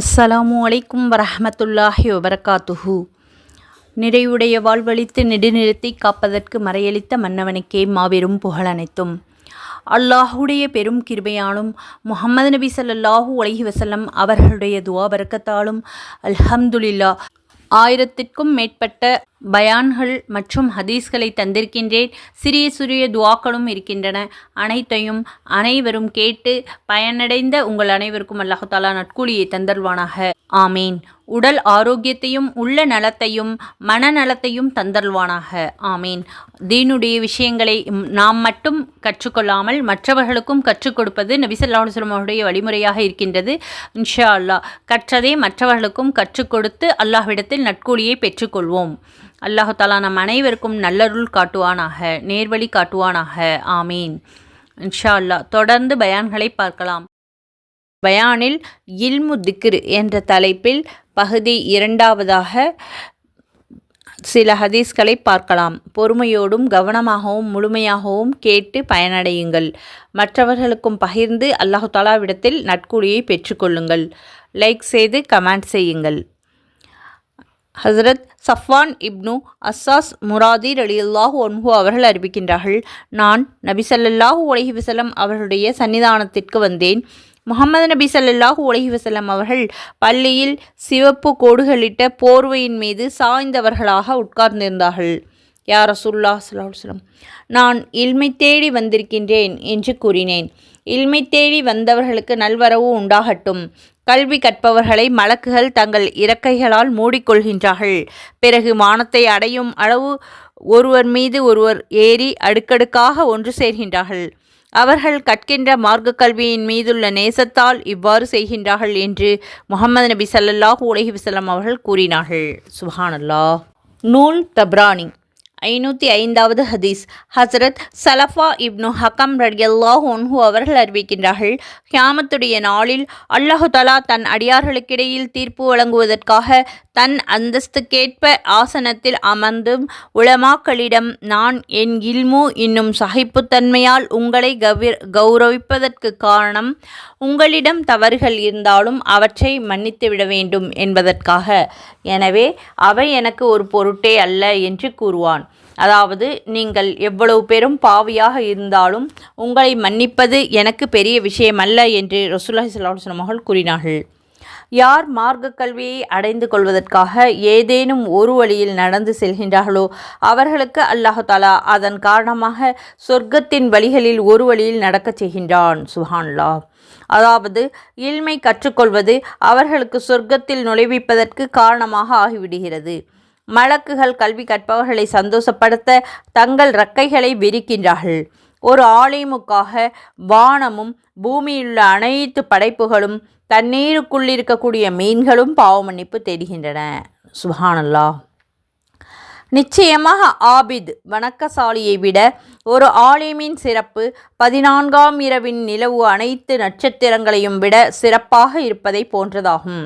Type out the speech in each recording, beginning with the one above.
அஸ்ஸலாமு அலைக்கும் வரஹ்மத்துல்லாஹி வபரகாத்துஹு. நிறையுடைய வாழ்வழித்து நெடுநிறுத்தி காப்பதற்கு மறையளித்த மன்னவனுக்கே மாபெரும் புகழ் அனைத்தும். அல்லாஹுடைய பெரும் கிருபையாலும் முஹம்மது நபி ஸல்லல்லாஹு அலைஹி வஸல்லம் அவர்களுடைய துஆ பரக்கத்தாலும் அல்ஹம்துலில்லாஹ் 1000க்கும் மேற்பட்ட பயான்கள் மற்றும் ஹதீஸ்களை தந்திருக்கின்றேன். சிறிய சிறிய துஆக்களும் இருக்கின்றன. அனைத்தையும் அனைவரும் கேட்டு பயனடைந்த உங்கள் அனைவருக்கும் அல்லாஹ் தஆலா நற்கூலியை தந்தருள்வானாக. ஆமீன். உடல் ஆரோக்கியத்தையும் உள்ள நலத்தையும் மனநலத்தையும் தந்தருள்வானாக. ஆமீன். தீனுடைய விஷயங்களை நாம் மட்டும் கற்றுக்கொள்ளாமல் மற்றவர்களுக்கும் கற்றுக் கொடுப்பது நபி ஸல்லல்லாஹு அலைஹி வஸல்லம் அவருடைய வழிமுறையாக இருக்கின்றது. இன்ஷா அல்லாஹ் கற்றதை மற்றவர்களுக்கும் கற்றுக் கொடுத்து அல்லாஹ்விடத்தில் நற்கூலியை பெற்றுக்கொள்வோம். அல்லாஹ் தஆலா நம் அனைவருக்கும் நல்லருள் காட்டுவானாக, நேர்வழி காட்டுவானாக. ஆமீன். இன்ஷா அல்லாஹ் தொடர்ந்து பயான்களை பார்க்கலாம். பயானில் இல்மு திக்ர் என்ற தலைப்பில் பகுதி 2வதாக சில ஹதீஸ்களை பார்க்கலாம். பொறுமையோடும் கவனமாகவும் முழுமையாகவும் கேட்டு பயனடையுங்கள். மற்றவர்களுக்கும் பகிர்ந்து அல்லாஹ் தஆலாவிடத்தில் நற்கூலியை பெற்றுக்கொள்ளுங்கள். லைக் செய்து கமெண்ட் செய்யுங்கள். ஹஸ்ரத் சஃப்வான் இப்னு அஸ்ஸாஸ் முராதி ரலியல்லாஹு அன்ஹு அவர்கள் அறிவிக்கின்றார்கள், நான் நபி ஸல்லல்லாஹு அலைஹி வஸல்லம் அவர்களுடைய சன்னிதானத்திற்கு வந்தேன். முஹம்மது நபி ஸல்லல்லாஹு அலைஹி வஸல்லம் அவர்கள் பள்ளியில் சிவப்பு கோடுகளிட்ட போர்வையின் மீது சாய்ந்தவர்களாக உட்கார்ந்திருந்தார்கள். யா ரசூலுல்லாஹ் ஸல்லல்லாஹு அலைஹி வஸல்லம், நான் இல்மை தேடி வந்திருக்கின்றேன் என்று கூறினேன். இல்மை தேடி வந்தவர்களுக்கு நல்வரவு உண்டாகட்டும். கல்வி கற்பவர்களை மலக்குகள் தங்கள் இறக்கைகளால் மூடிக்கொள்கின்றார்கள். பிறகு வானத்தை அடையும் அளவு ஒருவர் மீது ஒருவர் ஏறி அடுக்கடுக்காக ஒன்று சேர்கின்றார்கள். அவர்கள் கற்கின்ற மார்க்க கல்வியின் மீதுள்ள நேசத்தால் இவ்வாறு செய்கின்றார்கள் என்று முஹம்மது நபி ஸல்லல்லாஹு அலைஹி வஸல்லம் அவர்கள் கூறினார்கள். சுப்ஹானல்லாஹ். நூல் தப்ரானி 505வது ஹதீஸ். ஹஸ்ரத் சலஃபா இப்னு ஹக்கம் ரலியல்லாஹு அன்ஹு அவர்கள் அறிவிக்கின்றார்கள், கியாமத்துடைய நாளில் அல்லாஹ் தஆலா தன் அடியார்களுக்கிடையில் தீர்ப்பு வழங்குவதற்காக தன் அந்தஸ்துக்கேற்ப ஆசனத்தில் அமர்ந்தும் உலமாக்களிடம், நான் என் இல்மு இன்னும் சகிப்புத்தன்மையால் உங்களை கௌரவிப்பதற்கு காரணம் உங்களிடம் தவறுகள் இருந்தாலும் அவற்றை மன்னித்துவிட வேண்டும் என்பதற்காக, எனவே அவை எனக்கு ஒரு பொருட்டே அல்ல என்று கூறுவான். அதாவது, நீங்கள் எவ்வளவு பெரும் பாவியாக இருந்தாலும் உங்களை மன்னிப்பது எனக்கு பெரிய விஷயமல்ல என்று ரசூலுல்லாஹி ஸல்லல்லாஹு அலைஹி வஸல்லம் அவர்கள் கூறினார்கள். யார் மார்க்க கல்வியை அடைந்து கொள்வதற்காக ஏதேனும் ஒரு வழியில் நடந்து செல்கின்றார்களோ அவர்களுக்கு அல்லாஹ் தஆலா அதன் காரணமாக சொர்க்கத்தின் வழிகளில் ஒரு வழியில் நடக்கச் செய்கின்றான். சுப்ஹானல்லாஹ். அதாவது, இல்மை கற்றுக்கொள்வது அவர்களுக்கு சொர்க்கத்தில் நுழைவிப்பதற்கு காரணமாக ஆகிவிடுகிறது. மலக்குகள் கல்வி கற்பவர்களை சந்தோஷப்படுத்த தங்கள் இறக்கைகளை விரிக்கின்றார்கள். ஒரு ஆலிமுக்காக வானமும் பூமியிலுள்ள அனைத்து படைப்புகளும் தண்ணீருக்குள்ளிருக்கக்கூடிய மீன்களும் பாவமன்னிப்பு தேடுகின்றன. சுப்ஹானல்லாஹ். நிச்சயமாக ஆபித் வணக்கசாலியை விட ஒரு ஆலிமின் சிறப்பு 14ஆம் இரவின் நிலவு அனைத்து நட்சத்திரங்களையும் விட சிறப்பாக இருப்பதை போன்றதாகும்.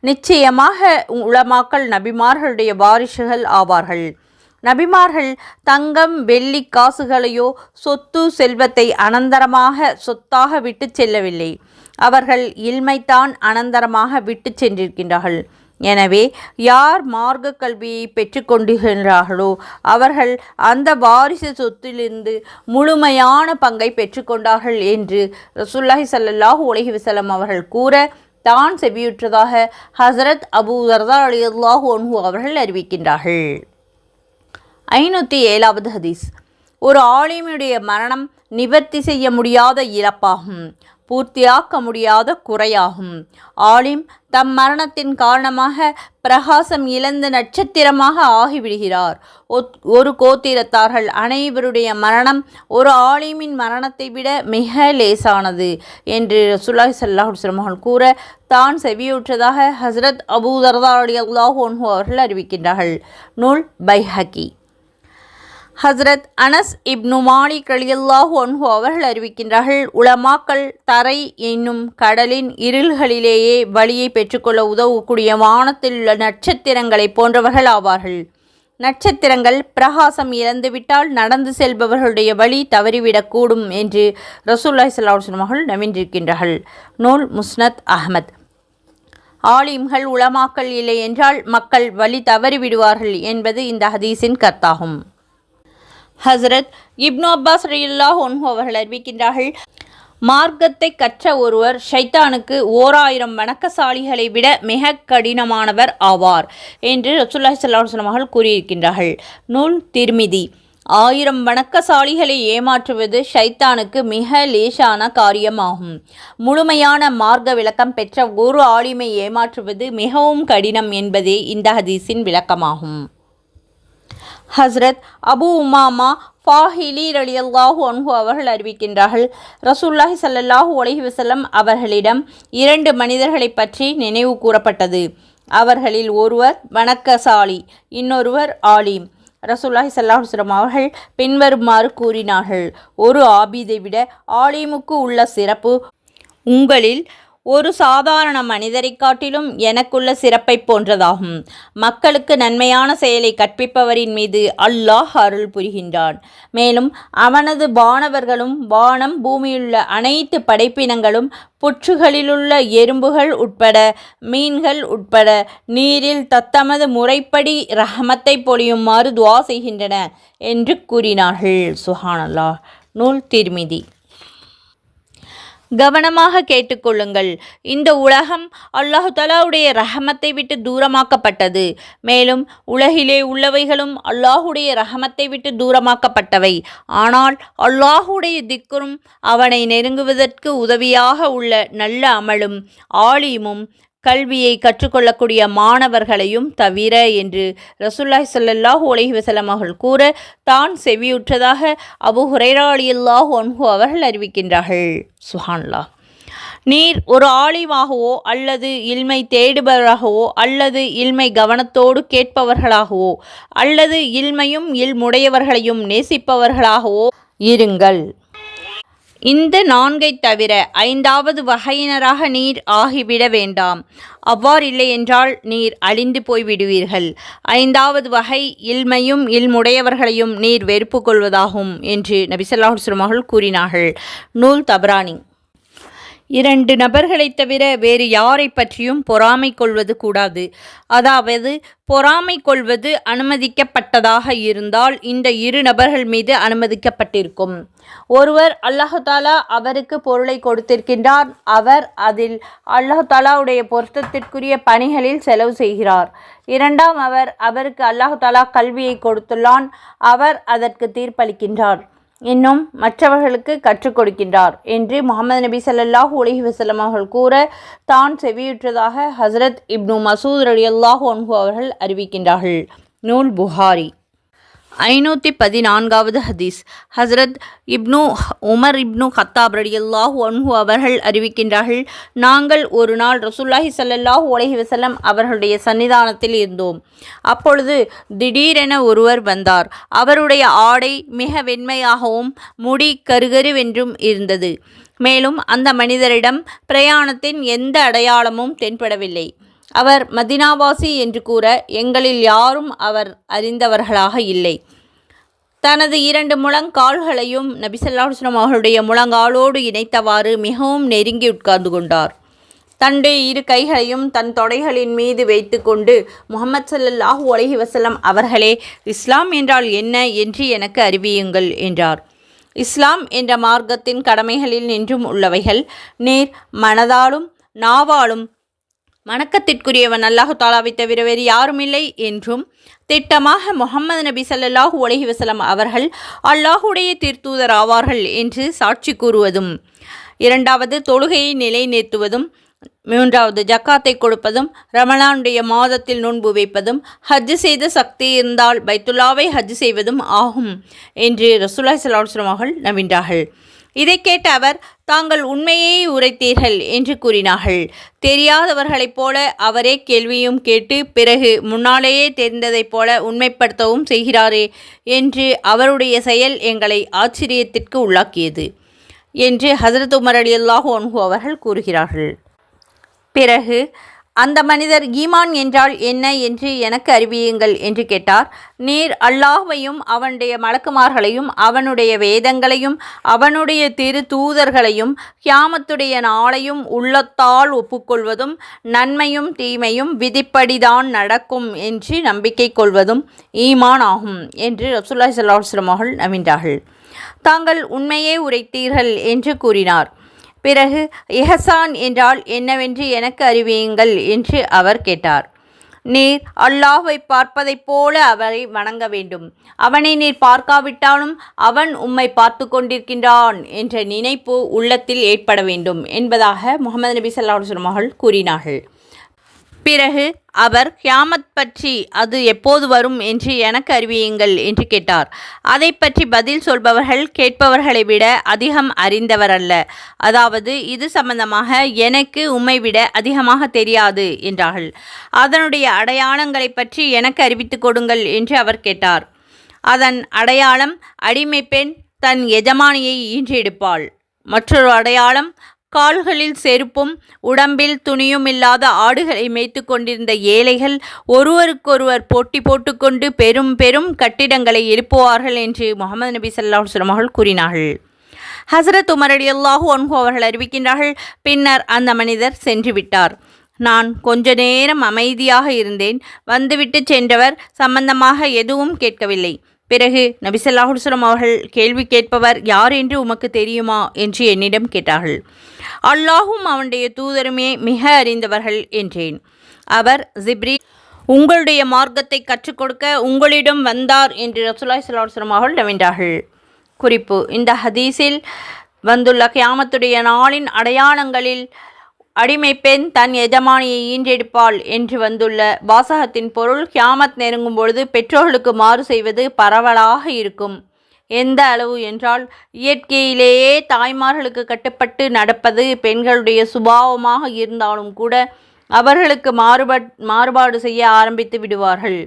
நிச்சயமாக உலமாக்கள் நபிமார்களுடைய வாரிசுகள் ஆவார்கள். நபிமார்கள் தங்கம் வெள்ளி காசுகளையோ சொத்து செல்வத்தை அனந்தரமாக சொத்தாக விட்டு செல்லவில்லை. அவர்கள் இல்மைத்தான் அனந்தரமாக விட்டு சென்றிருக்கின்றார்கள். எனவே யார் மார்க்க கல்வியை பெற்றுக்கொண்டிருக்கின்றார்களோ அவர்கள் அந்த வாரிசு சொத்திலிருந்து முழுமையான பங்கை பெற்றுக்கொண்டார்கள் என்று ரசூலுல்லாஹி ஸல்லல்லாஹு அலைஹி வஸல்லம் அவர்கள் கூற தான் செவியுற்றதாக ஹஸ்ரத் அபூ தர்தா ரலியல்லாஹு அன்ஹு அவர்கள் அறிவிக்கின்றார்கள். 507வது ஹதீஸ். ஒரு ஆலிமுடைய மரணம் நிவர்த்தி செய்ய முடியாத இழப்பாகும், பூர்த்தியாக்க முடியாத குறையாகும். ஆலிம் தம் மரணத்தின் காரணமாக பிரகாசம் இழந்த நட்சத்திரமாக ஆகிவிடுகிறார். ஒரு கோத்திரத்தார்கள் அனைவருடைய மரணம் ஒரு ஆலிமின் மரணத்தை விட மிக லேசானது என்று ரசூலுல்லாஹி ஸல்லல்லாஹு அலைஹி வஸல்லம் கூற தான் செவியுற்றதாக ஹஸ்ரத் அபூ தர்தா ரலியல்லாஹு அன்ஹு அவர்கள் அறிவிக்கின்றார்கள். நூல் பைஹகி. ஹஸ்ரத் அனஸ் இப்னு மாலிக் ரலியல்லாஹு அன்ஹு அவர்கள் அறிவிக்கின்றார்கள், உலமாக்கள் தரை என்னும் கடலின் இருள்களிலேயே வழியை பெற்றுக்கொள்ள உதவக்கூடிய வானத்தில் உள்ள நட்சத்திரங்களை போன்றவர்கள் ஆவார்கள். நட்சத்திரங்கள் பிரகாசம் இழந்துவிட்டால் நடந்து செல்பவர்களுடைய வழி தவறிவிடக்கூடும் என்று ரசூலுல்லாஹி ஸல்லல்லாஹு அலைஹி வஸல்லம் அவர்கள் நவின்றிருக்கின்றார்கள். நூல் முஸ்னத் அஹ்மத். ஆலிம்கள் உலமாக்கள் இல்லை என்றால் மக்கள் வழி தவறிவிடுவார்கள் என்பது இந்த ஹதீஸின் கருத்தாகும். ஹசரத் இப்னு அப்பாஸ் ரலியல்லாஹு அன்ஹு அவர்கள் அறிவிக்கின்றார்கள், மார்க்கத்தை கற்ற ஒருவர் ஷைத்தானுக்கு 1000 வணக்கசாலிகளை விட மிக கடினமானவர் ஆவார் என்று ரசூலுல்லாஹி ஸல்லல்லாஹு அலைஹி வஸல்லம் அவர்கள் கூறியிருக்கின்றார்கள். நூல் திர்மிதி. 1000 வணக்கசாலிகளை ஏமாற்றுவது ஷைத்தானுக்கு மிக லேசான காரியமாகும். முழுமையான மார்க்க விளக்கம் பெற்ற ஒரு ஆலிமை ஏமாற்றுவது மிகவும் கடினம் என்பதே இந்த ஹதீஸின் விளக்கமாகும். ஹஸ்ரத் அபு உமாமா ஃபாஹிலி ரலியல்லாஹு அன்ஹு அவர்கள் அறிவிக்கின்றார்கள், ரசூலுல்லாஹி ஸல்லல்லாஹு அலைஹி வஸல்லம் அவர்களிடம் 2 மனிதர்களை பற்றி நினைவு கூறப்பட்டது. அவர்களில் ஒருவர் வணக்கசாலி, இன்னொருவர் ஆலிம். ரசூலுல்லாஹி ஸல்லல்லாஹு அலைஹி வஸல்லம் அவர்கள் பின்வருமாறு கூறினார்கள், ஒரு ஆபீதை விட ஆலிமுக்கு உள்ள சிறப்பு உங்களில் ஒரு சாதாரண மனிதரை காட்டிலும் எனக்குள்ள சிறப்பை போன்றதாகும். மக்களுக்கு நன்மையான செயலை கற்பிப்பவரின் மீது அல்லாஹ் அருள் புரிகின்றான். மேலும் அவனது வானவர்களும் வானம் பூமியுள்ள அனைத்து படைப்பினங்களும் புற்றுகளிலுள்ள எறும்புகள் உட்பட மீன்கள் உட்பட நீரில் தத்தமது முறைப்படி ரஹமத்தை பொழியுமாறு துஆ செய்கின்றன என்று கூறினார்கள். சுப்ஹானல்லாஹ். நூல் திர்மிதி. கவனமாக கேட்டுக்கொள்ளுங்கள். இந்த உலகம் அல்லாஹு தஆலாவுடைய ரஹமத்தை விட்டு தூரமாக்கப்பட்டது. மேலும் உலகிலே உள்ளவைகளும் அல்லாஹுடைய ரஹமத்தை விட்டு தூரமாக்கப்பட்டவை. ஆனால் அல்லாஹுடைய திக்ரும் அவனை நெருங்குவதற்கு உதவியாக உள்ள நல்ல அமலும் ஆலிமும் கல்வியை கற்றுக்கொள்ளக்கூடிய மாணவர்களையும் தவிர என்று ரசூலுல்லாஹி ஸல்லல்லாஹு அலைஹி வஸல்லம் அவர்கள் கூற தான் செவியுற்றதாக அபூ ஹுரைரா ரலியல்லாஹு அன்ஹு அவர்கள் அறிவிக்கின்றார்கள். சுப்ஹானல்லாஹ். நீர் ஒரு ஆலிமாகவோ அல்லது இல்மை தேடுபவராகவோ அல்லது இல்மை கவனத்தோடு கேட்பவர்களாகவோ அல்லது இல்மையும் இல்முடையவர்களையும் நேசிப்பவர்களாகவோ இருங்கள். இந்த 4 தவிர 5வது வகையினராக நீர் ஆகிவிட வேண்டாம். அவ்வாறில்லை என்றால் நீர் அழிந்து போய்விடுவீர்கள். 5வது வகை இல்மையும் இல்முடையவர்களையும் நீர் வெறுப்பு கொள்வதாகும் என்று நபி ஸல்லல்லாஹு அலைஹி வஸல்லம் அவர்கள் கூறினார்கள். நூல் தபரானி. 2 நபர்களை தவிர வேறு யாரை பற்றியும் பொறாமை கொள்வது கூடாது. அதாவது பொறாமை கொள்வது அனுமதிக்கப்பட்டதாக இருந்தால் இந்த 2 நபர்கள் மீது அனுமதிக்கப்பட்டிருக்கும். ஒருவர் அல்லாஹு தஆலா அவருக்கு பொருளை கொடுத்திருக்கின்றார். அவர் அதில் அல்லாஹு தஆலாவுடைய பொருத்தத்திற்குரிய பணிகளில் செலவு செய்கிறார். 2ஆம் அவருக்கு அல்லாஹு தஆலா கல்வியை கொடுத்துள்ளான். அவர் அதற்கு தீர்ப்பளிக்கின்றார். இன்னும் மற்றவர்களுக்கு கற்றுக் கொடுக்கின்றார் என்று முஹம்மது நபி ஸல்லல்லாஹு அலைஹி வஸல்லம் அவர்கள் கூற தான் செவியுற்றதாக ஹஸ்ரத் இப்னு மசூத் ரலியல்லாஹு அன்ஹு அவர்கள் அறிவிக்கின்றார்கள். நூல் புகாரி. 514வது ஹதீஸ். ஹஸ்ரத் இப்னு உமர் இப்னு கத்தாப் ரலியல்லாஹு அன்ஹு அவர்கள் அறிவிக்கின்றார்கள், நாங்கள் ஒரு நாள் ரசூலுல்லாஹி ஸல்லல்லாஹு அலைஹி வஸல்லம் அவர்களுடைய சன்னிதானத்தில் இருந்தோம். அப்பொழுது திடீரென ஒருவர் வந்தார். அவருடைய ஆடை மிக வெண்மையாகவும் முடி கருகருவென்றும் இருந்தது. மேலும் அந்த மனிதரிடம் பிரயாணத்தின் எந்த அடையாளமும் தென்படவில்லை. அவர் மதினாவாசி என்று கூற எங்களில் யாரும் அவர் அறிந்தவர்களாக இல்லை. தனது 2 முழங்கால்களையும் நபி ஸல்லல்லாஹு அலைஹி வஸல்லம் அவர்களுடைய முழங்காலோடு இணைத்தவாறு மிகவும் நெருங்கி உட்கார்ந்து கொண்டார். தன்னுடைய 2 கைகளையும் தன் தொடைகளின் மீது வைத்து கொண்டு முஹம்மது ஸல்லல்லாஹு அலைஹி வஸல்லம் அவர்களே, இஸ்லாம் என்றால் என்ன என்று எனக்கு அறிவியுங்கள் என்றார். இஸ்லாம் என்ற மார்க்கத்தின் கடமைகளில் நின்றும் உள்ளவைகள் நீர் மனதாலும் நாவாலும் வணக்கத்திற்குரியவன் அல்லாஹு தஆலாவை தவிர வேறு யாரும் இல்லை என்றும் திட்டமாக முஹம்மது நபி ஸல்லல்லாஹு அலைஹி வஸல்லம் அவர்கள் அல்லாஹுடைய திருத்தூதர் ஆவார்கள் என்று சாட்சி கூறுவதும், 2வது தொழுகையை நிலைநிறுத்துவதும், 3வது ஜக்காத்தை கொடுப்பதும், ரமலானுடைய மாதத்தில் நோன்பு வைப்பதும், ஹஜ் செய்த சக்தி இருந்தால் பைத்துல்லாவை ஹஜ் செய்வதும் ஆகும் என்று ரசூலுல்லாஹி ஸல்லல்லாஹு அலைஹி வஸல்லம் அவர்கள் நவின்றார்கள். இதை கேட்ட அவர், தாங்கள் உண்மையை உரைத்தீர்கள் என்று கூறினார்கள். தெரியாதவர்களைப் போல அவரே கேள்வியும் கேட்டு பிறகு முன்னாலேயே தெரிந்ததைப் போல உண்மைப்படுத்தவும் செய்கிறாரே என்று அவருடைய செயல் எங்களை ஆச்சரியத்திற்கு உள்ளாக்கியது என்று ஹஸரத் உமர் ரலியல்லாஹு அன்ஹு அவர்கள் கூறுகிறார்கள். பிறகு அந்த மனிதர் ஈமான் என்றால் என்ன என்று எனக்கு அறிவியுங்கள் என்று கேட்டார். நீர் அல்லாஹ்வையும் அவனுடைய மலக்குமார்களையும் அவனுடைய வேதங்களையும் அவனுடைய திரு தூதர்களையும் கியாமத்துடைய நாளையும் உள்ளத்தால் ஒப்புக்கொள்வதும் நன்மையும் தீமையும் விதிப்படிதான் நடக்கும் என்று நம்பிக்கை கொள்வதும் ஈமான் ஆகும் என்று ரசூலுல்லாஹி ஸல்லல்லாஹு அலைஹி வஸல்லம் அவர்கள் நவின்றார்கள். தாங்கள் உண்மையே உரைத்தீர்கள் என்று கூறினார். பிறகு இஹ்சான் என்றால் என்னவென்று எனக்கு அறிவியுங்கள் என்று அவர் கேட்டார். நீர் அல்லாஹ்வை பார்ப்பதைப் போல அவரை வணங்க வேண்டும். அவனை நீர் பார்க்காவிட்டாலும் அவன் உம்மை பார்த்து கொண்டிருக்கின்றான் என்ற நினைப்பு உள்ளத்தில் ஏற்பட வேண்டும் என்பதாக முஹம்மது நபி ஸல்லல்லாஹு அலைஹி வஸல்லம் அவர்கள் கூறினார்கள். பிறகு அவர் கியாமத் பற்றி அது எப்போது வரும் என்று எனக்கு அறிவியுங்கள் என்று கேட்டார். அதை பற்றி பதில் சொல்பவர்கள் கேட்பவர்களை விட அதிகம் அறிந்தவர் அல்ல. அதாவது இது சம்பந்தமாக எனக்கு உம்மை விட அதிகமாக தெரியாது என்றார்கள். அதனுடைய அடையாளங்களை பற்றி எனக்கு அறிவித்து கொடுங்கள் என்று அவர் கேட்டார். அதன் அடையாளம் அடிமை பெண் தன் எஜமானியை ஈன்றெடுப்பாள். மற்றொரு அடையாளம் கால்களில் செருப்பும் உடம்பில் துணியும் இல்லாத ஆடுகளை மேய்த்து கொண்டிருந்த ஏழைகள் ஒருவருக்கொருவர் போட்டி போட்டுக்கொண்டு பெரும் பெரும் கட்டிடங்களை எழுப்புவார்கள் என்று முஹம்மது நபி ஸல்லல்லாஹு அலைஹி வஸல்லம் அவர்கள் கூறினார்கள். ஹஸரத் உமர் ரலியல்லாஹு அன்ஹு அவர்கள் அறிவிக்கின்றார்கள், பின்னர் அந்த மனிதர் சென்று விட்டார். நான் கொஞ்ச நேரம் அமைதியாக இருந்தேன். வந்துவிட்டு சென்றவர் சம்பந்தமாக எதுவும் கேட்கவில்லை. பிறகு நபி ஸல்லல்லாஹு அலைஹி வஸல்லம் அவர்கள் கேள்வி கேட்பவர் யார் என்று உமக்கு தெரியுமா என்று என்னிடம் கேட்டார்கள். அல்லாஹும் அவனுடைய தூதருமே மிக அறிந்தவர்கள் என்றேன். அவர் ஜிப்ரீல் உங்களுடைய மார்க்கத்தை கற்றுக் கொடுக்க உங்களிடம் வந்தார் என்று ரசூலுல்லாஹி ஸல்லல்லாஹு அலைஹி வஸல்லம் அவர்கள் நவின்றார்கள். குறிப்பு: இந்த ஹதீஸில் வந்துள்ள கியாமத்துடைய நாளின் அடையாளங்களில் அடிமை பெண் தன் எஜமானியை ஈன்றெடுப்பாள் என்று வந்துள்ள வாசகத்தின் பொருள், கியாமத் நெருங்கும் பொழுது பெற்றோர்களுக்கு மாறு செய்வது பரவலாக இருக்கும். எந்த அளவு என்றால், இயற்கையிலேயே தாய்மார்களுக்கு கட்டுப்பட்டு நடப்பது பெண்களுடைய சுபாவமாக இருந்தாலும் கூட அவர்களுக்கு மாறுபாடு செய்ய ஆரம்பித்து விடுவார்கள்.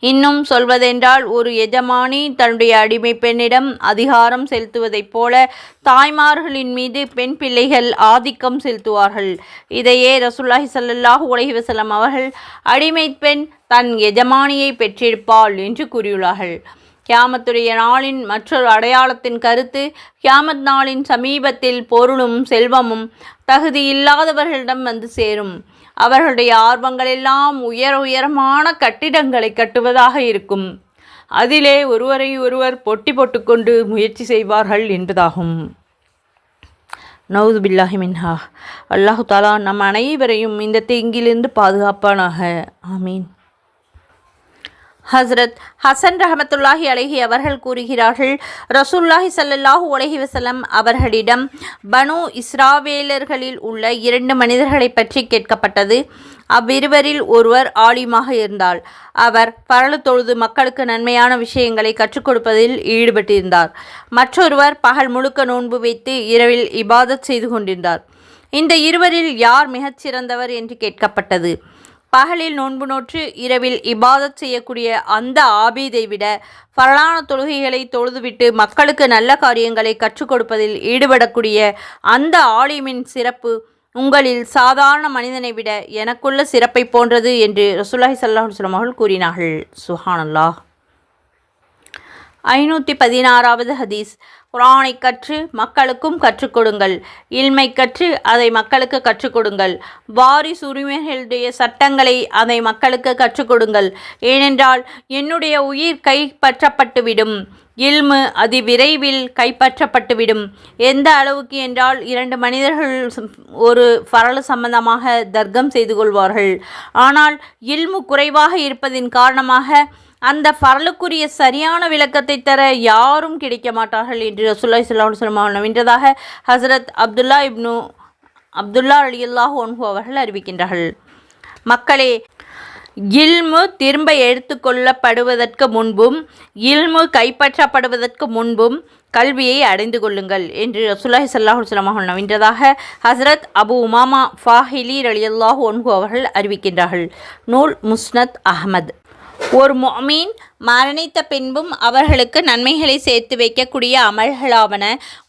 இன்னும் சொல்வதென்றால், ஒரு எஜமானி தன்னுடைய அடிமை பெண்ணிடம் அதிகாரம் செலுத்துவதைப் போல தாய்மார்களின் மீது பெண் பிள்ளைகள் ஆதிக்கம் செலுத்துவார்கள். இதையே ரசூலுல்லாஹி ஸல்லல்லாஹு அலைஹி வஸல்லம் அவர்கள் அடிமை பெண் தன் எஜமானியை பெற்றெடுப்பாள் என்று கூறியுள்ளார்கள். கியாமத்துடைய நாளின் மற்றொரு அடையாளத்தின் கருத்து, கியாமத் நாளின் சமீபத்தில் பொருளும் செல்வமும் தகுதியில்லாதவர்களிடம் வந்து சேரும். அவர்களுடைய ஆர்வங்களெல்லாம் உயரமான கட்டிடங்களை கட்டுவதாக இருக்கும். அதிலே ஒருவரை ஒருவர் போட்டி போட்டுக்கொண்டு முயற்சி செய்வார்கள் என்பதாகும். நவுது பில்லாஹி மின்ஹா. அல்லாஹு தாலா நம் அனைவரையும் இந்த தீங்கிலிருந்து பாதுகாப்பானாக. ஆமீன். ஹஸ்ரத் ஹசன் ரஹமத்துல்லாஹி அலைஹி அவர்கள் கூறுகிறார்கள், ரசூலுல்லாஹி ஸல்லல்லாஹு அலைஹி வஸல்லம் அவர்களிடம் பனு இஸ்ராவேலர்களில் உள்ள 2 மனிதர்களை பற்றி கேட்கப்பட்டது. அவ்விருவரில் ஒருவர் ஆலிமாக இருந்தார். அவர் பரலு தொழுது மக்களுக்கு நன்மையான விஷயங்களை கற்றுக் கொடுப்பதில் ஈடுபட்டிருந்தார். மற்றொருவர் பகல் முழுக்க நோன்பு வைத்து இரவில் இபாதத் செய்து கொண்டிருந்தார். இந்த இருவரில் யார் மிகச்சிறந்தவர் என்று கேட்கப்பட்டது. பகலில் நோன்பு நோற்று இரவில் இபாதத் செய்யக்கூடிய அந்த ஆபீதை விட ஃபர்லான தொழுகைகளை தொழுதுவிட்டு மக்களுக்கு நல்ல காரியங்களை கற்றுக் கொடுப்பதில் ஈடுபடக்கூடிய அந்த ஆலிமின் சிறப்பு உங்களில் சாதாரண மனிதனை விட எனக்குள்ள சிறப்பை போன்றது என்று ரசூலுல்லாஹி ஸல்லல்லாஹு அலைஹி வஸல்லம் அவர்கள் கூறினார்கள். சுப்ஹானல்லாஹ். 516வது ஹதீஸ். குர்ஆனை கற்று மக்களுக்கும் கற்றுக் கொடுங்கள். இல்மை கற்று அதை மக்களுக்கு கற்றுக் கொடுங்கள். வாரிசு உரிமைகளுடைய சட்டங்களை அதை மக்களுக்கு கற்றுக் கொடுங்கள். ஏனென்றால் என்னுடைய உயிர் கைப்பற்றப்பட்டுவிடும். இல்மு அதி விரைவில் கைப்பற்றப்பட்டுவிடும். எந்த அளவுக்கு என்றால், 2 மனிதர்கள் ஒரு ஃபரல் சம்பந்தமாக தர்க்கம் செய்து கொள்வார்கள். ஆனால் இல்மு குறைவாக இருப்பதின் காரணமாக அந்த ஃபரலுக்குரிய சரியான விளக்கத்தை தர யாரும் கிடைக்க மாட்டார்கள் என்று ரசூலுல்லாஹி ஸல்லல்லாஹு அலைஹி வஸல்லம் நவின்றதாக ஹஸரத் அப்துல்லா ரலியல்லாஹு அன்ஹு அவர்கள் அறிவிக்கின்றார்கள். மக்களே, இல்மு திரும்ப எடுத்துக்கொள்ளப்படுவதற்கு முன்பும் இல்மு கைப்பற்றப்படுவதற்கு முன்பும் கல்வியை அடைந்து கொள்ளுங்கள் என்று ரசூலுல்லாஹி ஸல்லல்லாஹு அலைஹி வஸல்லம் அவர்கள் நவின்றதாக ஹஸரத் அபு உமாமா ஃபாஹிலி ரலியல்லாஹு அன்ஹு அவர்கள் அறிவிக்கின்றார்கள். நூல் முஸ்னத் அஹ்மத். ஒரு முஃமின் மரணித்த பின்பும் அவர்களுக்கு நன்மைகளை சேர்த்து வைக்கக்கூடிய அமல்களாவன: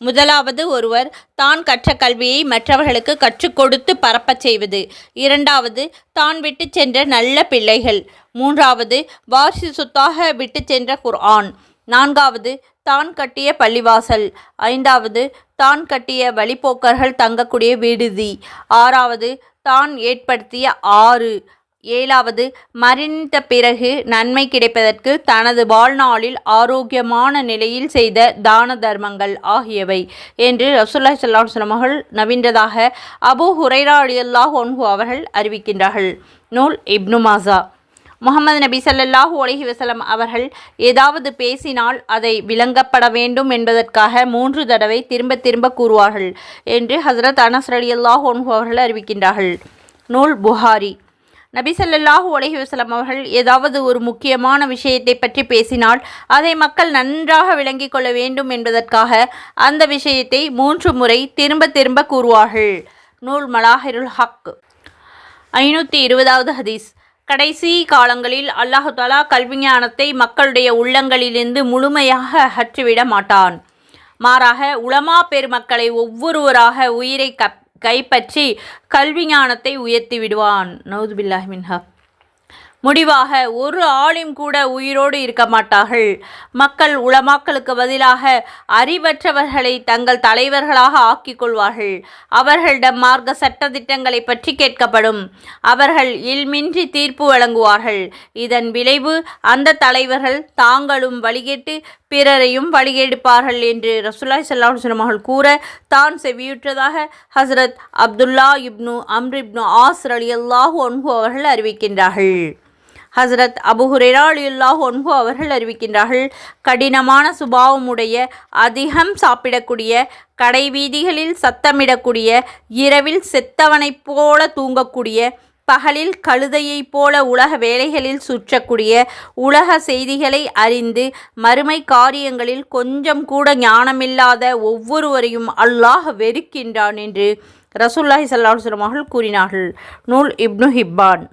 முதலாவது, ஒருவர் தான் கற்ற கல்வியை மற்றவர்களுக்கு கற்றுக் கொடுத்து பரப்பச் செய்வது. இரண்டாவது, தான் விட்டு சென்ற நல்ல பிள்ளைகள். மூன்றாவது, வாரிசு சொத்தாக விட்டு சென்ற குர்ஆன். நான்காவது, தான் கட்டிய பள்ளிவாசல். ஐந்தாவது, தான் கட்டிய வழிப்போக்கர்கள் தங்கக்கூடிய விடுதி. ஆறாவது, தான் ஏற்படுத்திய ஆறு. ஏழாவது, மரணித்த பிறகு நன்மை கிடைப்பதற்கு தனது வாழ்நாளில் ஆரோக்கியமான நிலையில் செய்த தான தர்மங்கள் ஆகியவை என்று ரசூலுல்லாஹி ஸல்லல்லாஹு அலைஹி வஸல்லம் அவர்கள் நவின்றதாக அபூ ஹுரைரா ரலியல்லாஹு அன்ஹு அவர்கள் அறிவிக்கின்றார்கள். நூல் இப்னு மாஜா. முஹம்மது நபி ஸல்லல்லாஹு அலைஹி வஸல்லம் அவர்கள் ஏதாவது பேசினால் அதை விளங்கப்பட வேண்டும் என்பதற்காக 3 தடவை திரும்ப திரும்ப கூறுவார்கள் என்று ஹஸரத் அனஸ் ரலியல்லாஹு அன்ஹு அவர்கள் அறிவிக்கின்றார்கள். நூல் புகாரி. நபி ஸல்லல்லாஹு அலைஹி வஸல்லம் அவர்கள் ஏதாவது ஒரு முக்கியமான விஷயத்தை பற்றி பேசினால் அதை மக்கள் நன்றாக விளங்கிக் கொள்ள வேண்டும் என்பதற்காக அந்த விஷயத்தை 3 முறை திரும்ப திரும்ப கூறுவார்கள். நூல் மலாஹிருல் ஹக். 520வது ஹதீஸ். கடைசி காலங்களில் அல்லாஹு தஆலா கல்விஞானத்தை மக்களுடைய உள்ளங்களிலிருந்து முழுமையாக அகற்றிவிட மாட்டான். மாறாக உலமா பெருமக்களை ஒவ்வொருவராக உயிரை கைப்பற்றி கல்வி ஞானத்தை உயர்த்தி விடுவான். நவுது பில்லாஹி மின்ஹா. முடிவாக ஒரு ஆலிம் கூட உயிரோடு இருக்க மாட்டார்கள். மக்கள் உலமாக்களுக்கு பதிலாக அறிவற்றவர்களை தங்கள் தலைவர்களாக ஆக்கிக் கொள்வார்கள். அவர்களிடம் மார்க்க சட்டதிட்டங்களை பற்றி கேட்கப்படும். அவர்கள் இல்மின்றி தீர்ப்பு வழங்குவார்கள். இதன் விளைவு அந்த தலைவர்கள் தாங்களும் வழிகேட்டு பிறரையும் வழிகெடுப்பார்கள் என்று ரசூலுல்லாஹி ஸல்லல்லாஹு அலைஹி வஸல்லம் அவர்கள் கூற தான் செவியுற்றதாக ஹஸரத் அப்துல்லா இப்னு அம்ர் இப்னு ஆஸ் ரலியல்லாஹு அன்ஹு அவர்கள் அறிவிக்கின்றார்கள். ஹஸரத் அபூ ஹுரைரா ரலியல்லாஹு அன்ஹு அவர்கள் அறிவிக்கின்றார்கள். கடினமான சுபாவமுடைய, அதிகம் சாப்பிடக்கூடிய, கடை வீதிகளில் சத்தமிடக்கூடிய, இரவில் செத்தவனைப் போல தூங்கக்கூடிய, பகலில் கழுதையைப் போல உலக வேலைகளில் சுற்றக்கூடிய, உலக செய்திகளை அறிந்து மறுமை காரியங்களில் கொஞ்சம் கூட ஞானமில்லாத ஒவ்வொருவரையும் அல்லாஹ் வெறுக்கின்றான் என்று ரசூலுல்லாஹி ஸல்லல்லாஹு அலைஹி வஸல்லம் அவர்கள் கூறினார்கள். நூல் இப்னு ஹிப்பான்.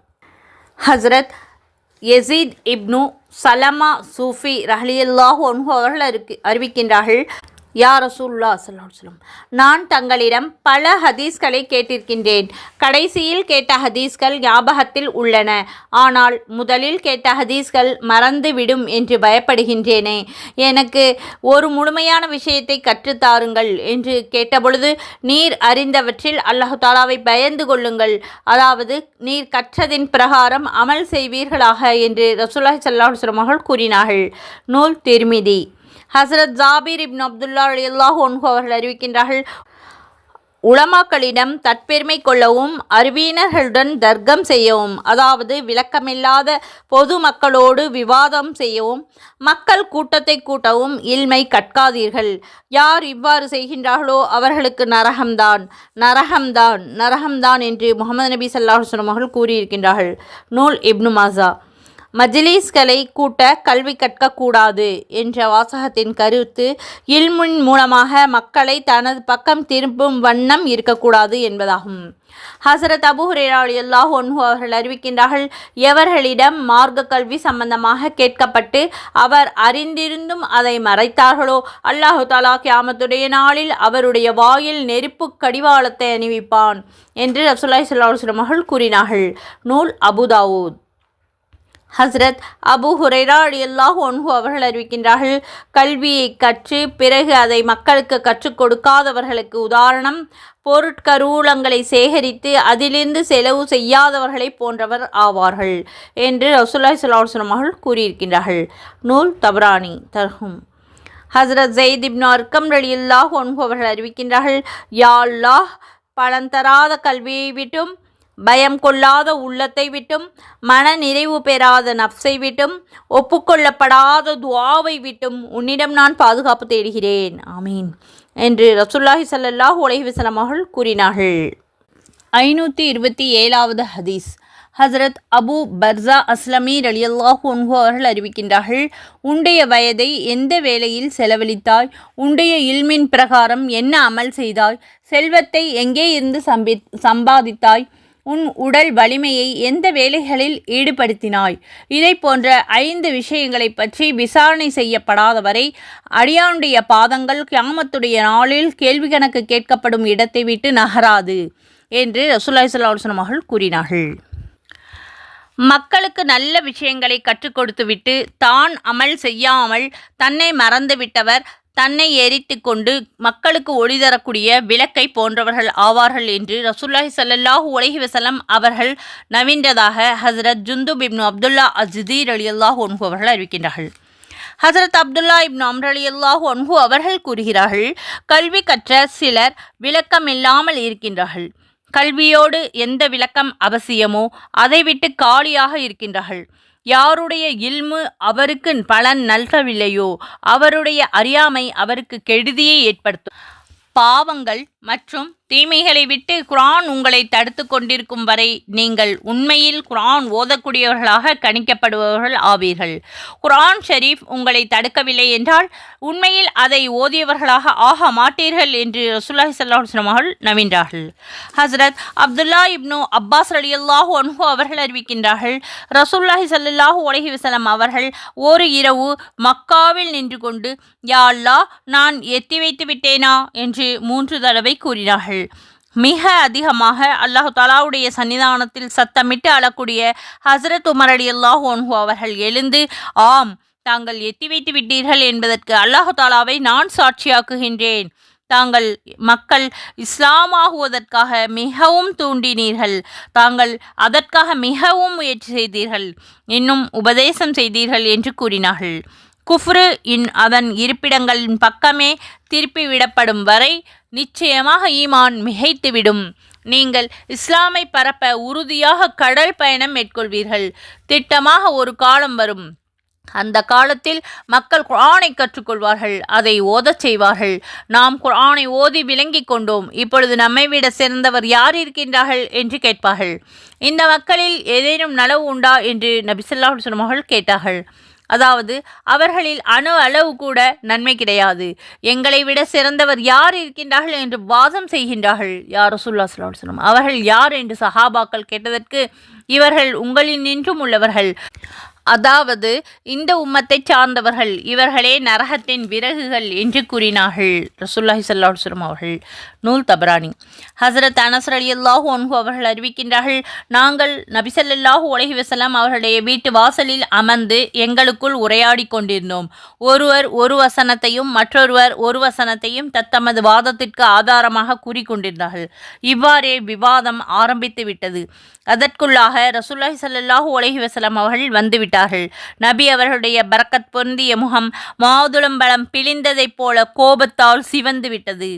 ஹஸரத் யஸீத் இப்னு சலமா சூஃபி ரலியல்லாஹு அன்ஹு அவர்கள் அறிவிக்கின்றார்கள். யா ரசூலுல்லாஹ் ஸல்லல்லாஹு அலைஹி வஸல்லம், நான் தங்களிடம் பல ஹதீஸ்களை கேட்டிருக்கின்றேன். கடைசியில் கேட்ட ஹதீஸ்கள் ஞாபகத்தில் உள்ளன. ஆனால் முதலில் கேட்ட ஹதீஸ்கள் மறந்துவிடும் என்று பயப்படுகின்றேனே. எனக்கு ஒரு முழுமையான விஷயத்தை கற்றுத்தாருங்கள் என்று கேட்டபொழுது, நீர் அறிந்தவற்றில் அல்லாஹ் தஆலாவை பயந்து கொள்ளுங்கள், அதாவது நீர் கற்றதின் பிரகாரம் அமல் செய்வீர்களாக என்று ரசூலுல்லாஹி ஸல்லல்லாஹு அலைஹி வஸல்லம் அவர்கள் கூறினார்கள். நூல் திர்மிதி. ஹஸரத் ஜாபீர் இப்னு அப்துல்லா ரலியல்லாஹு அன்ஹு அவர்கள் அறிவிக்கின்றார்கள். உலமாக்களிடம் தற்பெருமை கொள்ளவும், அறிவியினர்களுடன் தர்க்கம் செய்யவும், அதாவது விளக்கமில்லாத பொது மக்களோடு விவாதம் செய்யவும், மக்கள் கூட்டத்தை கூட்டவும் இல்மை கற்காதீர்கள். யார் இவ்வாறு செய்கின்றார்களோ அவர்களுக்கு நரகம்தான், நரகம்தான், நரகம்தான் என்று முஹம்மது நபி ஸல்லல்லாஹு அலைஹி வஸல்லம் அவர்கள் கூறியிருக்கின்றார்கள். நூல் இப்னு மாஜா. மஜ்லிஸ்களை கூட்ட கல்வி கற்கக்கூடாது என்ற வாசகத்தின் கருத்து இல்மின் மூலமாக மக்களை தனது பக்கம் திரும்பும் வண்ணம் இருக்கக்கூடாது என்பதாகும். ஹஸரத் அபூ ஹுரைரா ரலியல்லாஹு அன்ஹு அவர்கள் அறிவிக்கின்றார்கள். எவர்களிடம் மார்க்க கல்வி சம்பந்தமாக கேட்கப்பட்டு அவர் அறிந்திருந்தும் அதை மறைத்தார்களோ அல்லாஹு தஆலா கியாமத்துடைய நாளில் அவருடைய வாயில் நெருப்பு கடிவாளத்தை அணிவிப்பான் என்று ரசூலுல்லாஹி ஸல்லல்லாஹு அலைஹி வஸல்லம் அவர்கள் கூறினார்கள். நூல் அபூ தாவூத். ஹஸரத் அபூ ஹுரைரா ரலியல்லாஹு அன்ஹு அவர்கள் அறிவிக்கின்றார்கள். கல்வியை கற்று பிறகு அதை மக்களுக்கு கற்றுக் கொடுக்காதவர்களுக்கு உதாரணம் பொருட்கருவூலங்களை சேகரித்து அதிலிருந்து செலவு செய்யாதவர்களை போன்றவர் ஆவார்கள் என்று ரசூலுல்லாஹி ஸல்லல்லாஹு அலைஹி வஸல்லம் அவர்கள் கூறியிருக்கின்றார்கள். நூல் தபரானி தர்ஹும். ஹஸரத் ஸைத் இப்னு அர்கம் ரலியல்லாஹு அன்ஹு அவர்கள் அறிவிக்கின்றார்கள். யா அல்லாஹ், பலந்தராத கல்வியை விட்டும், பயம் கொள்ளாத உள்ளத்தை விட்டும், மன நிறைவு பெறாத நஃப்ஸை விட்டும், ஒப்புக்கொள்ளப்படாத துஆவை விட்டும் உன்னிடம் நான் பாதுகாப்பு தேடுகிறேன். ஆமீன் என்று ரசூலுல்லாஹி ஸல்லல்லாஹு அலைஹி வஸல்லம் அவர்கள் கூறினார்கள். 527வது ஹதீஸ். ஹஸரத் அபூ பர்ஸா அஸ்லமி ரலியல்லாஹு அன்ஹு அவர்கள் அறிவிக்கின்றார்கள். உன்னுடைய வயதை எந்த வேளையில் செலவழித்தாய்? உன்னுடைய இல்மின் பிரகாரம் என்ன அமல் செய்தாய்? செல்வத்தை எங்கே இருந்து சம்பாதித்தாய்? உன் உடல் வலிமையை எந்த வேலைகளில் ஈடுபடுத்தினாய்? இதை போன்ற 5 விஷயங்களை பற்றி விசாரணை செய்யப்படாத வரை அடியானுடைய பாதங்கள் கியாமத்துடைய நாளில் கேள்வி கணக்கு கேட்கப்படும் இடத்தை விட்டு நகராது என்று ரசூலுல்லாஹி ஸல்லல்லாஹு அலைஹி வஸல்லம் அவர்கள் கூறினார்கள். மக்களுக்கு நல்ல விஷயங்களை கற்றுக் கொடுத்துவிட்டு தான் அமல் செய்யாமல் தன்னை மறந்துவிட்டவர் தன்னை எரித்து கொண்டு மக்களுக்கு ஒளி தரக்கூடிய விளக்கை போன்றவர்கள் ஆவார்கள் என்று ரசூலுல்லாஹி ஸல்லல்லாஹு அலைஹி வஸல்லம் அவர்கள் நவின்றதாக ஹஸரத் ஜுந்துப் இப்னு அப்துல்லா அஸ்ஸிதி ரலியல்லாஹு அன்ஹு அவர்கள் அறிவிக்கின்றார்கள். ஹஸரத் அப்துல்லா இப்னு அம்ர் ரலியல்லாஹு அன்ஹு அவர்கள் கூறுகிறார்கள், கல்வி கற்ற சிலர் விளக்கமில்லாமல் இருக்கின்றார்கள். கல்வியோடு எந்த விளக்கம் அவசியமோ அதை விட்டு காலியாக இருக்கின்றார்கள். யாருடைய இல்மு அவருக்கு பலன் நல்கவில்லையோ அவருடைய அறியாமை அவருக்கு கெடுதியை ஏற்படுத்தும். பாவங்கள் மற்றும் தீமைகளை விட்டு குர்ஆன் உங்களை தடுத்து கொண்டிருக்கும் வரை நீங்கள் உண்மையில் குர்ஆன் ஓதக்கூடியவர்களாக கணிக்கப்படுபவர்கள் ஆவீர்கள். குர்ஆன் ஷரீஃப் உங்களை தடுக்கவில்லை என்றால் உண்மையில் அதை ஓதியவர்களாக ஆக மாட்டீர்கள் என்று ரசூலுல்லாஹி ஸல்லல்லாஹு அலைஹி வஸல்லம் அவர்கள் நவின்றார்கள். ஹஸரத் அப்துல்லா இப்னு அப்பாஸ் ரலியல்லாஹு அன்ஹு அவர்கள் அறிவிக்கின்றார்கள், ரசூலுல்லாஹி ஸல்லல்லாஹு அலைஹி வஸல்லம் அவர்கள் ஒரு இரவு மக்காவில் நின்று கொண்டு, யா அல்லாஹ், நான் எத்தி வைத்து விட்டேனா என்று 3 தடவை கூறினார்கள். மிக அதிகமாக அல்லாஹு தஆலாவுடைய சன்னிதானத்தில் சத்தமிட்டு அழக்கூடிய ஹஸரத் உமர் ரலியல்லாஹு அன்ஹு அவர்கள் எழுந்து, ஆம், தாங்கள் எத்தி வைத்து விட்டீர்கள் என்பதற்கு அல்லாஹு தஆலாவை நான் சாட்சியாக்குகின்றேன். தாங்கள் மக்கள் இஸ்லாமாகுவதற்காக மிகவும் தூண்டினீர்கள். தாங்கள் அதற்காக மிகவும் முயற்சி செய்தீர்கள். இன்னும் உபதேசம் செய்தீர்கள் என்று கூறினார்கள். குஃப்ரு அதன் இருப்பிடங்களின் பக்கமே திருப்பிவிடப்படும் வரை நிச்சயமாக ஈமான் மிகைத்துவிடும். நீங்கள் இஸ்லாமை பரப்ப உறுதியாக கடல் பயணம் மேற்கொள்வீர்கள். திட்டமாக ஒரு காலம் வரும். அந்த காலத்தில் மக்கள் குர்ஆனை கற்றுக்கொள்வார்கள், அதை ஓதச் செய்வார்கள். நாம் குர்ஆனை ஓதி விளங்கி கொண்டோம், இப்பொழுது நம்மை விட சிறந்தவர் யார் இருக்கின்றார்கள் என்று கேட்பார்கள். இந்த மக்களில் ஏதேனும் நலவு உண்டா என்று நபி ஸல்லல்லாஹு அலைஹி வஸல்லம் அவர்கள் கேட்டார்கள். அதாவது அவர்களில் அணு அளவு கூட நன்மை கிடையாது. எங்களை விட சிறந்தவர் யார் இருக்கின்றார்கள் என்று வாதம் செய்கின்றார்கள். யா ரசூலுல்லாஹி ஸல்லல்லாஹு அலைஹி வஸல்லம் அவர்கள் யார் என்று சஹாபாக்கள் கேட்டதற்கு, இவர்கள் உங்களில் நின்றும் உள்ளவர்கள், அதாவது இந்த உம்மத்தை சார்ந்தவர்கள், இவர்களே நரகத்தின் விறகுகள் என்று கூறினார்கள். ரசூலுல்லாஹி ஸல்லல்லாஹு அலைஹி வஸல்லம் அவர்கள். நூல் தபரானி. ஹஸரத் அனஸ் ரலியல்லாஹு அன்ஹு அவர்கள் அறிவிக்கின்றார்கள், நாங்கள் நபி ஸல்லல்லாஹு அலைஹி வஸல்லம் அவர்களுடைய வீட்டு வாசலில் அமர்ந்து எங்களுக்குள் உரையாடி கொண்டிருந்தோம். ஒருவர் ஒரு வசனத்தையும் மற்றொருவர் ஒரு வசனத்தையும் தத்தமது வாதத்திற்கு ஆதாரமாக கூறிக்கொண்டிருந்தார்கள். இவ்வாறே விவாதம் ஆரம்பித்து விட்டது. அதற்குள்ளாக ரசூலுல்லாஹி ஸல்லல்லாஹு அலைஹி வஸல்லம் அவர்கள் வந்துவிட்டார்கள். நபி அவர்களுடைய பரக்கத் பொருந்திய முகம் மாதுளம்பழம் பிழிந்ததைப் போல கோபத்தால் சிவந்து விட்டது.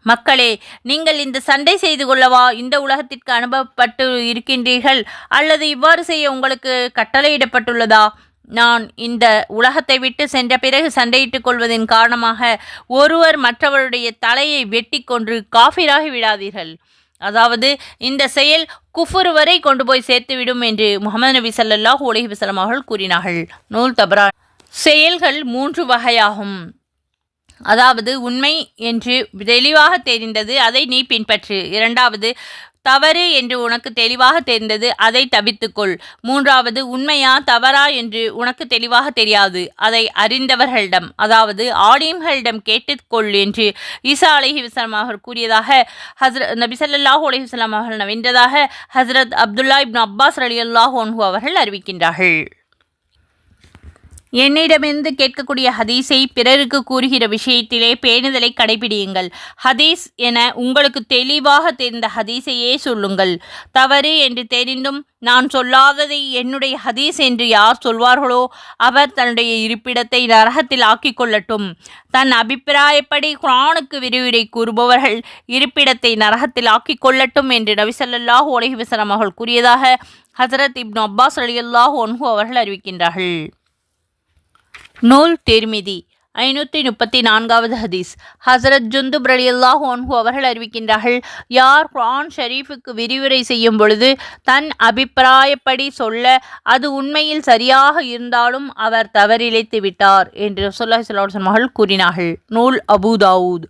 மக்களே, நீங்கள் இந்த சண்டை செய்து கொள்ளவா இந்த உலகத்திற்கு அனுப்பப்பட்டு இருக்கின்றீர்கள், அல்லது இவ்வாறு செய்ய உங்களுக்கு கட்டளையிடப்பட்டுள்ளதா? நான் இந்த உலகத்தை விட்டு சென்ற பிறகு சண்டையிட்டுக் கொள்வதன் காரணமாக ஒருவர் மற்றவருடைய தலையை வெட்டி கொன்று காஃபிராகி விடாதீர்கள். அதாவது இந்த செயல் குஃபுர் வரை கொண்டு போய் சேர்த்துவிடும் என்று முஹம்மது நபி ஸல்லல்லாஹு அலைஹி வஸல்லம் அவர்கள் கூறினார்கள். நூல் தபரானி. செயல்கள் 3 வகையாகும். அதாவது உண்மை என்று தெளிவாக தெரிந்தது, அதை நீ பின்பற்று. 2வது, தவறு என்று உனக்கு தெளிவாக தெரிந்தது, அதை தவிர்த்துக்கொள். 3வது, உண்மையா தவறா என்று உனக்கு தெளிவாக தெரியாது, அதை அறிந்தவர்களிடம், அதாவது ஆலிம்களிடம் கேட்டுக்கொள் என்று ஈசா அலைஹிஸ்ஸலாம் அவர்கள் கூறியதாக நபி ஸல்லல்லாஹு அலைஹி வஸல்லம் அவர்கள் நவின்றதாக ஹஸரத் அப்துல்லா இப்னு அப்பாஸ் ரலியல்லாஹு அன்ஹு அவர்கள் அறிவிக்கின்றார்கள். என்னிடமிருந்து கேட்கக்கூடிய ஹதீஸை பிறருக்கு கூறுகிற விஷயத்திலே பேணுதலை கடைபிடியுங்கள். ஹதீஸ் என உங்களுக்கு தெளிவாக தெரிந்த ஹதீஸையே சொல்லுங்கள். தவறு என்று தெரிந்தும் நான் சொல்லாததை என்னுடைய ஹதீஸ் என்று யார் சொல்வார்களோ அவர் தன்னுடைய இருப்பிடத்தை நரகத்தில் ஆக்கிக் கொள்ளட்டும். தன் அபிப்பிராயப்படி குர்ஆனுக்கு விரிவுரை கூறுபவர்கள் இருப்பிடத்தை நரகத்தில் ஆக்கிக் கொள்ளட்டும் என்று நபி ஸல்லல்லாஹு அலைஹி வஸல்லம் அவர்கள் கூறியதாக ஹஸரத் இப்னு அப்பாஸ் ரலியல்லாஹு அன்ஹு அவர்கள் அறிவிக்கின்றார்கள். நூல் திர்மிதி. 534வது ஹதீஸ். ஹஸரத் ஜுந்துப் ரலியல்லாஹு அன்ஹு அவர்கள் அறிவிக்கின்றார்கள், யார் குர்ஆன் ஷரீஃபுக்கு விரிவுரை செய்யும் பொழுது தன் அபிப்பிராயப்படி சொல்ல அது உண்மையில் சரியாக இருந்தாலும் அவர் தவறிழைத்து விட்டார் என்று ரசூலுல்லாஹி ஸல்லல்லாஹு அலைஹி வஸல்லம் அவர்கள் கூறினார்கள். நூல் அபூ தாவூத்.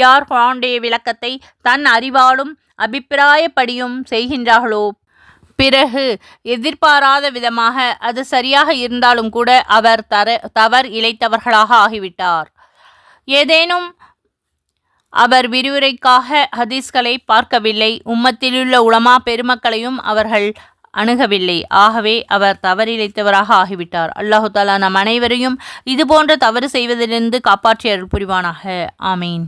யார் குர்ஆனுடைய விளக்கத்தை தன் அறிவாலும் அபிப்பிராயப்படியும் செய்கின்றார்களோ, பிறகு எதிர்பாராத விதமாக அது சரியாக இருந்தாலும் கூட அவர் தவறு இழைத்தவர்களாக ஆகிவிட்டார். ஏதேனும் அவர் விரிவுரைக்காக ஹதீஸ்களை பார்க்கவில்லை, உம்மத்திலுள்ள உலமா பெருமக்களையும் அவர்கள் அணுகவில்லை. ஆகவே அவர் தவறிழைத்தவராக ஆகிவிட்டார். அல்லாஹு தாலா நம் அனைவரையும் இதுபோன்ற தவறு செய்வதிலிருந்து காப்பாற்றி அருள் புரிவானாக. ஆமீன்.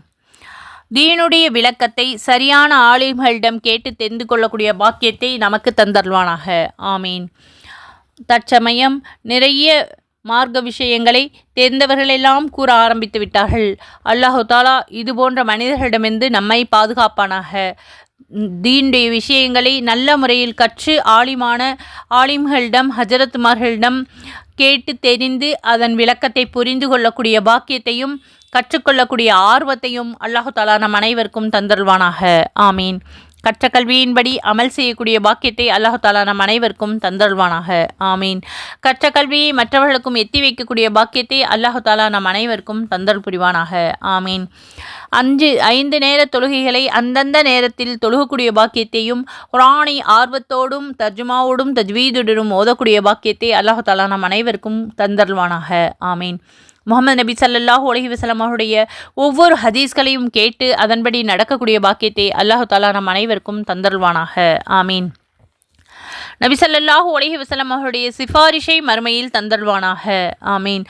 தீனுடைய விளக்கத்தை சரியான ஆலிம்களிடம் கேட்டு தெரிந்து கொள்ளக்கூடிய பாக்கியத்தை நமக்கு தந்தருள்வானாக. ஆமீன். தற்சமயம் நிறைய மார்க்க விஷயங்களை தெரிந்தவர்களெல்லாம் கூற ஆரம்பித்து விட்டார்கள். அல்லாஹு தாலா இது போன்ற மனிதர்களிடமிருந்து நம்மை பாதுகாப்பானாக. தீனுடைய விஷயங்களை நல்ல முறையில் கற்று ஆலிம்களிடம் ஹஜரத்துமார்களிடம் கேட்டு தெரிந்து அதன் விளக்கத்தை புரிந்து கொள்ளக்கூடிய பாக்கியத்தையும் கற்றுக்கொள்ளக்கூடிய ஆர்வத்தையும் அல்லாஹு தாலா நம் அனைவருக்கும் தந்தருள்வானாக. ஆமீன். கற்ற கல்வியின்படி அமல் செய்யக்கூடிய பாக்கியத்தை அல்லாஹு தாலா நம் அனைவருக்கும் தந்தருள்வானாக. ஆமீன். கற்ற கல்வியை மற்றவர்களுக்கும் எத்தி வைக்கக்கூடிய பாக்கியத்தை அல்லாஹு தாலா நம் அனைவருக்கும் தந்தருள் புரிவானாக. ஆமீன். 5 நேர தொழுகைகளை அந்தந்த நேரத்தில் தொழுகக்கூடிய பாக்கியத்தையும் குர்ஆனை ஆர்வத்தோடும் தர்ஜுமாவோடும் தஜ்வீதுடனும் ஓதக்கூடிய பாக்கியத்தை அல்லாஹு தாலா நம் அனைவருக்கும் தந்தருள்வானாக. ஆமீன். முஹம்மது நபி ஸல்லல்லாஹு அலைஹி வஸல்லம் அவருடைய ஒவ்வொரு ஹதீஸ்களையும் கேட்டு அதன்படி நடக்கக்கூடிய பாக்கியத்தை அல்லாஹு தாலா நம் அனைவருக்கும் தந்தருள்வானாக. ஆமீன். நபி ஸல்லல்லாஹு அலைஹி வஸல்லம் அவருடைய சிபாரிஷை மறுமையில் தந்தருள்வானாக. ஆமீன்.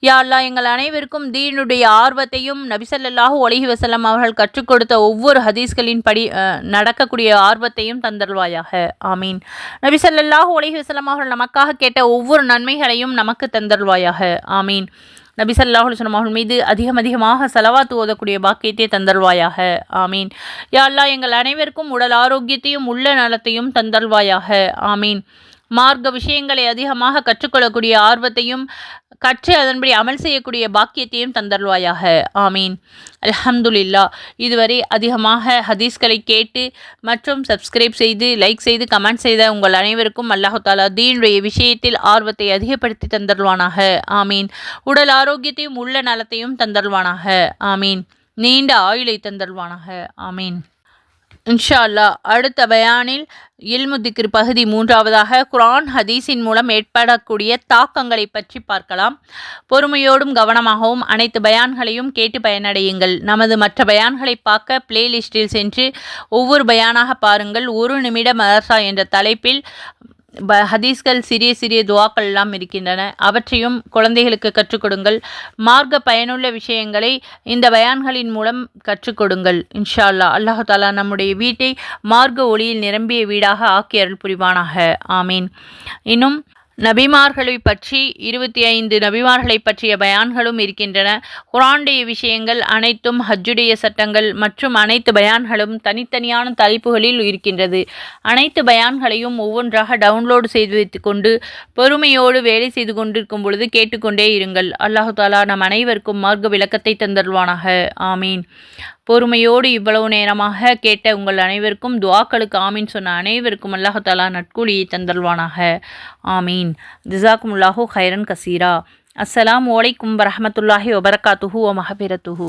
யா அல்லாஹ், எங்கள் அனைவருக்கும் தீனுடைய ஆர்வத்தையும் நபி ஸல்லல்லாஹு அலைஹி வஸல்லம் அவர்கள் கற்றுக் கொடுத்த ஒவ்வொரு ஹதீஸ்களின் படி நடக்கக்கூடிய ஆர்வத்தையும் தந்தருள்வாயாக. ஆமீன். நபி ஸல்லல்லாஹு அலைஹி வஸல்லம் அவர்கள் நமக்காக கேட்ட ஒவ்வொரு நன்மைகளையும் நமக்கு தந்தருள்வாயாக. ஆமீன். நபி ஸல்லல்லாஹு அலைஹி வஸல்லம் அவர்கள் மீது அதிகமாக ஸலவாத் ஓதக்கூடிய பாக்கியத்தை தந்தருள்வாயாக. ஆமீன். யா அல்லாஹ், எங்கள் அனைவருக்கும் உடல் ஆரோக்கியத்தையும் உள்ள நலத்தையும் தந்தருள்வாயாக. ஆமீன். மார்க்க விஷயங்களை அதிகமாக கற்றுக்கொள்ளக்கூடிய ஆர்வத்தையும் கற்று அதன்படி அமல் செய்யக்கூடிய பாக்கியத்தையும் தந்தருள்வாயாக. ஆமீன். அல்ஹம்துலில்லாஹ். இதுவரை அதிகமாக ஹதீஸ்களை கேட்டு மற்றும் சப்ஸ்கிரைப் செய்து லைக் செய்து கமெண்ட் செய்த உங்கள் அனைவருக்கும் அல்லாஹு தாலா தீனுடைய விஷயத்தில் ஆர்வத்தை அதிகப்படுத்தி தந்தருள்வானாக. ஆமீன். உடல் ஆரோக்கியத்தையும் உள்ள நலத்தையும் தந்தருள்வானாக. ஆமீன். நீண்ட ஆயுளை தந்தருள்வானாக. ஆமீன். இன்ஷா அல்லாஹ் அடுத்த பயானில் இல்மு திக்ர் பகுதி 3வதாக குர்ஆன் ஹதீஸின் மூலம் ஏற்படக்கூடிய தாக்கங்களை பற்றி பார்க்கலாம். பொறுமையோடும் கவனமாகவும் அனைத்து பயான்களையும் கேட்டு பயனடையுங்கள். நமது மற்ற பயான்களை பார்க்க பிளேலிஸ்டில் சென்று ஒவ்வொரு பயானாக பாருங்கள். 1 நிமிட மதர்சா என்ற தலைப்பில் ஹதீஸ்கள் சிறிய துவாக்கள் எல்லாம் இருக்கின்றன. அவற்றையும் குழந்தைகளுக்கு கற்றுக் கொடுங்கள். மார்க்க பயனுள்ள விஷயங்களை இந்த பயான்களின் மூலம் கற்றுக் கொடுங்கள். இன்ஷா அல்லாஹ். அல்லாஹு தாலா நம்முடைய வீட்டை மார்க்க ஒளியில் நிரம்பிய வீடாக ஆக்கி அருள் புரிவானாக. ஆமீன். இன்னும் நபிமார்களை பற்றி 25 நபிமார்களை பற்றிய பயான்களும் இருக்கின்றன. குர்ஆனுடைய விஷயங்கள் அனைத்தும், ஹஜ்ஜுடைய சட்டங்கள் மற்றும் அனைத்து பயான்களும் தனித்தனியான தலைப்புகளில் இருக்கின்றது. அனைத்து பயான்களையும் ஒவ்வொன்றாக டவுன்லோடு செய்து வைத்துக்கொண்டு பொறுமையோடு வேலை செய்து கொண்டிருக்கும் பொழுது கேட்டுக்கொண்டே இருங்கள். அல்லாஹு தாலா நம் அனைவருக்கும் மார்க்க விளக்கத்தை தந்தருள்வானாக. ஆமீன். பொறுமையோடு இவ்வளவு நேரமாக கேட்ட உங்கள் அனைவருக்கும் துஆக்களுக்கு ஆமீன் சொன்ன அனைவருக்கும் அல்லாஹு தாலா நட்கூலியை தந்தருள்வானாக. ஆமீன். ஜஸாக்குமுல்லாஹு கைரன் கசீரா. அஸ்ஸலாமு அலைக்கும் வரஹ்மத்துல்லாஹி வபரகாத்துஹு வ மஹ்ஃபிரத்துஹு.